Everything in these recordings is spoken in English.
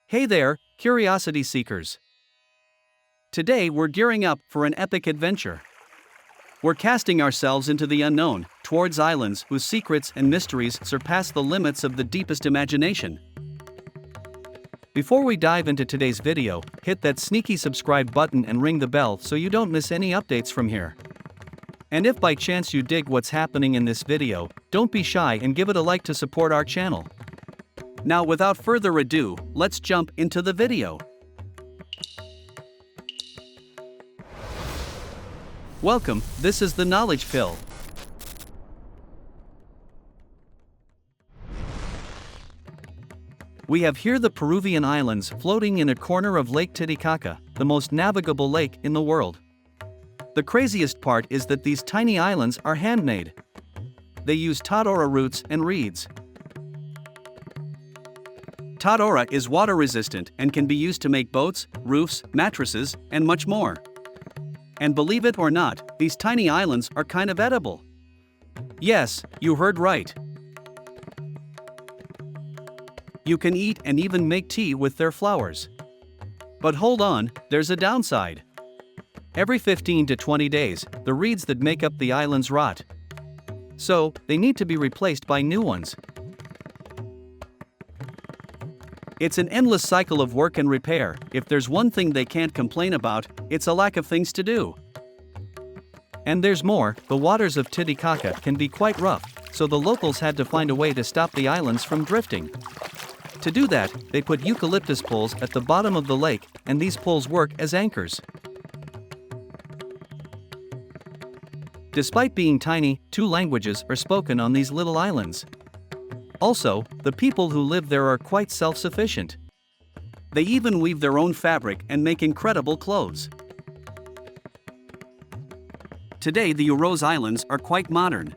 Hey there, curiosity seekers. Today we're gearing up for an epic adventure. We're casting ourselves into the unknown, towards islands whose secrets and mysteries surpass the limits of the deepest imagination. Before we dive into today's video, hit that sneaky subscribe button and ring the bell so you don't miss any updates from here. And if by chance you dig what's happening in this video, don't be shy and give it a like to support our channel. Now without further ado, let's jump into the video. Welcome, this is the Knowledge Pill. We have here the Peruvian islands floating in a corner of Lake Titicaca, the most navigable lake in the world. The craziest part is that these tiny islands are handmade. They use tadora roots and reeds. Tadora is water resistant and can be used to make boats, roofs, mattresses, and much more. And believe it or not, these tiny islands are kind of edible. Yes, you heard right. You can eat and even make tea with their flowers. But hold on, there's a downside. Every 15 to 20 days, the reeds that make up the islands rot. So, they need to be replaced by new ones. It's an endless cycle of work and repair. If there's one thing they can't complain about, it's a lack of things to do. And there's more, the waters of Titicaca can be quite rough, so the locals had to find a way to stop the islands from drifting. To do that, they put eucalyptus poles at the bottom of the lake, and these poles work as anchors. Despite being tiny, 2 languages are spoken on these little islands. Also, the people who live there are quite self-sufficient. They even weave their own fabric and make incredible clothes. Today the Uros Islands are quite modern.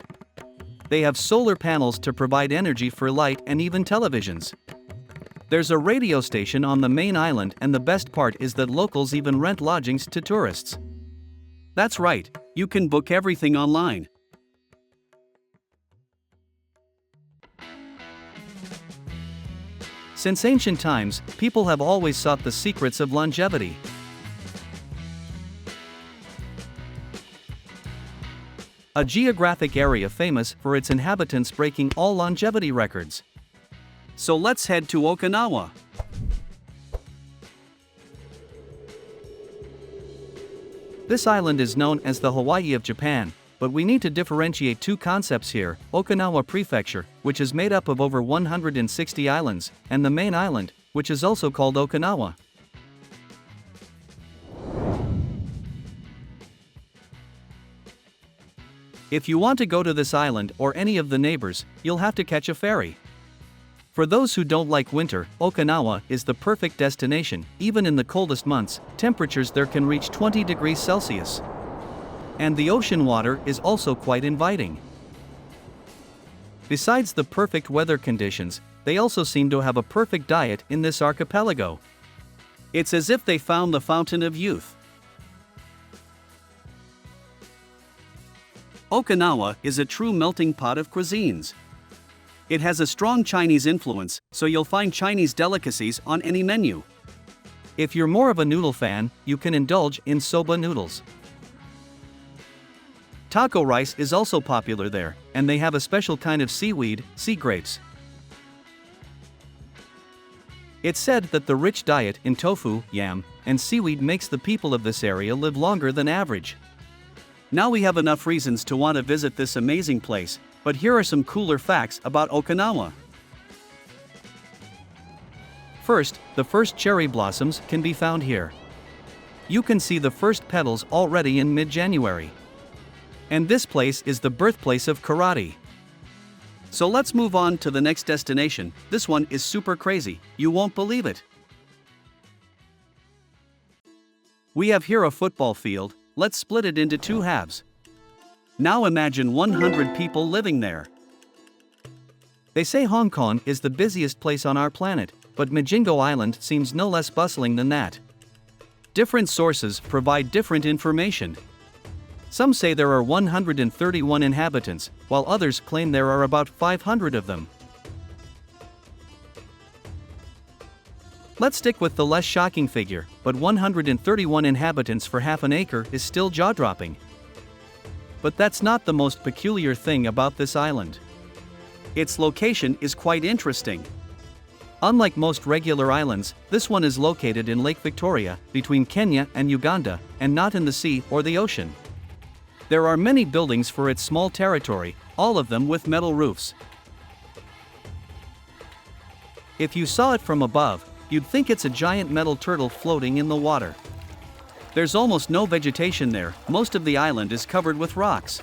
They have solar panels to provide energy for light and even televisions. There's a radio station on the main island, and the best part is that locals even rent lodgings to tourists. That's right, you can book everything online. Since ancient times, people have always sought the secrets of longevity. A geographic area famous for its inhabitants breaking all longevity records. So let's head to Okinawa. This island is known as the Hawaii of Japan, but we need to differentiate 2 concepts here: Okinawa Prefecture, which is made up of over 160 islands, and the main island, which is also called Okinawa. If you want to go to this island or any of the neighbors, you'll have to catch a ferry. For those who don't like winter, Okinawa is the perfect destination. Even in the coldest months, temperatures there can reach 20 degrees Celsius. And the ocean water is also quite inviting. Besides the perfect weather conditions, they also seem to have a perfect diet in this archipelago. It's as if they found the fountain of youth. Okinawa is a true melting pot of cuisines. It has a strong Chinese influence, so you'll find Chinese delicacies on any menu. If you're more of a noodle fan, you can indulge in soba noodles. Taco rice is also popular there, and they have a special kind of seaweed, sea grapes. It's said that the rich diet in tofu, yam, and seaweed makes the people of this area live longer than average. Now we have enough reasons to want to visit this amazing place, but here are some cooler facts about Okinawa. First, the first cherry blossoms can be found here. You can see the first petals already in mid-January. And this place is the birthplace of karate. So let's move on to the next destination. This one is super crazy, you won't believe it. We have here a football field. Let's split it into 2 halves. Now imagine 100 people living there. They say Hong Kong is the busiest place on our planet, but Majingo Island seems no less bustling than that. Different sources provide different information. Some say there are 131 inhabitants, while others claim there are about 500 of them. Let's stick with the less shocking figure, but 131 inhabitants for half an acre is still jaw-dropping. But that's not the most peculiar thing about this island. Its location is quite interesting. Unlike most regular islands, this one is located in Lake Victoria, between Kenya and Uganda, and not in the sea or the ocean. There are many buildings for its small territory, all of them with metal roofs. If you saw it from above, you'd think it's a giant metal turtle floating in the water. There's almost no vegetation there, most of the island is covered with rocks.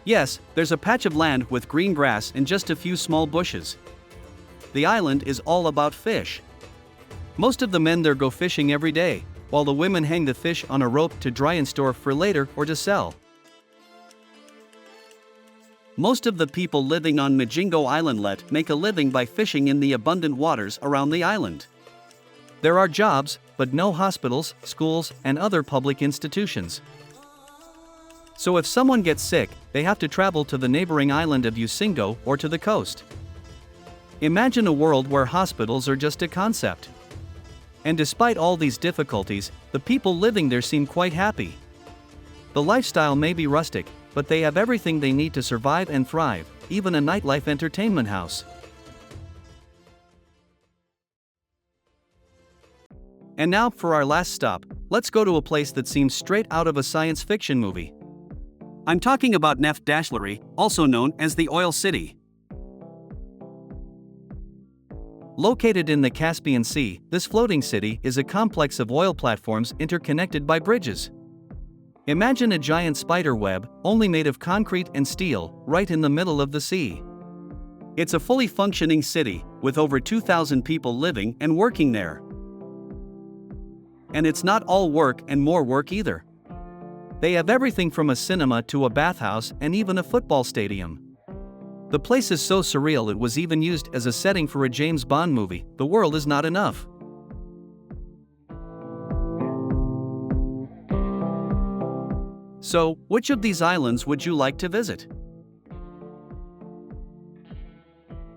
Yes, there's a patch of land with green grass and just a few small bushes. The island is all about fish. Most of the men there go fishing every day, while the women hang the fish on a rope to dry and store for later or to sell. Most of the people living on Majingo Islandlet make a living by fishing in the abundant waters around the island. There are jobs, but no hospitals, schools, and other public institutions. So if someone gets sick, they have to travel to the neighboring island of Usingo or to the coast. Imagine a world where hospitals are just a concept. And despite all these difficulties, the people living there seem quite happy. The lifestyle may be rustic, but they have everything they need to survive and thrive, even a nightlife entertainment house. And now for our last stop, let's go to a place that seems straight out of a science fiction movie. I'm talking about Neft Dashleri, also known as the Oil City. Located in the Caspian Sea, this floating city is a complex of oil platforms interconnected by bridges. Imagine a giant spider web, only made of concrete and steel, right in the middle of the sea. It's a fully functioning city, with over 2,000 people living and working there. And it's not all work and more work either. They have everything from a cinema to a bathhouse and even a football stadium. The place is so surreal it was even used as a setting for a James Bond movie, The World Is Not Enough. So, which of these islands would you like to visit?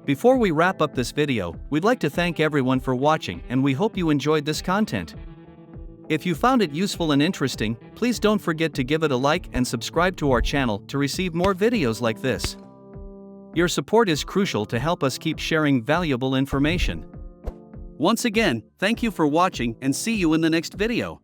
Before we wrap up this video, we'd like to thank everyone for watching and we hope you enjoyed this content. If you found it useful and interesting, please don't forget to give it a like and subscribe to our channel to receive more videos like this. Your support is crucial to help us keep sharing valuable information. Once again, thank you for watching and see you in the next video.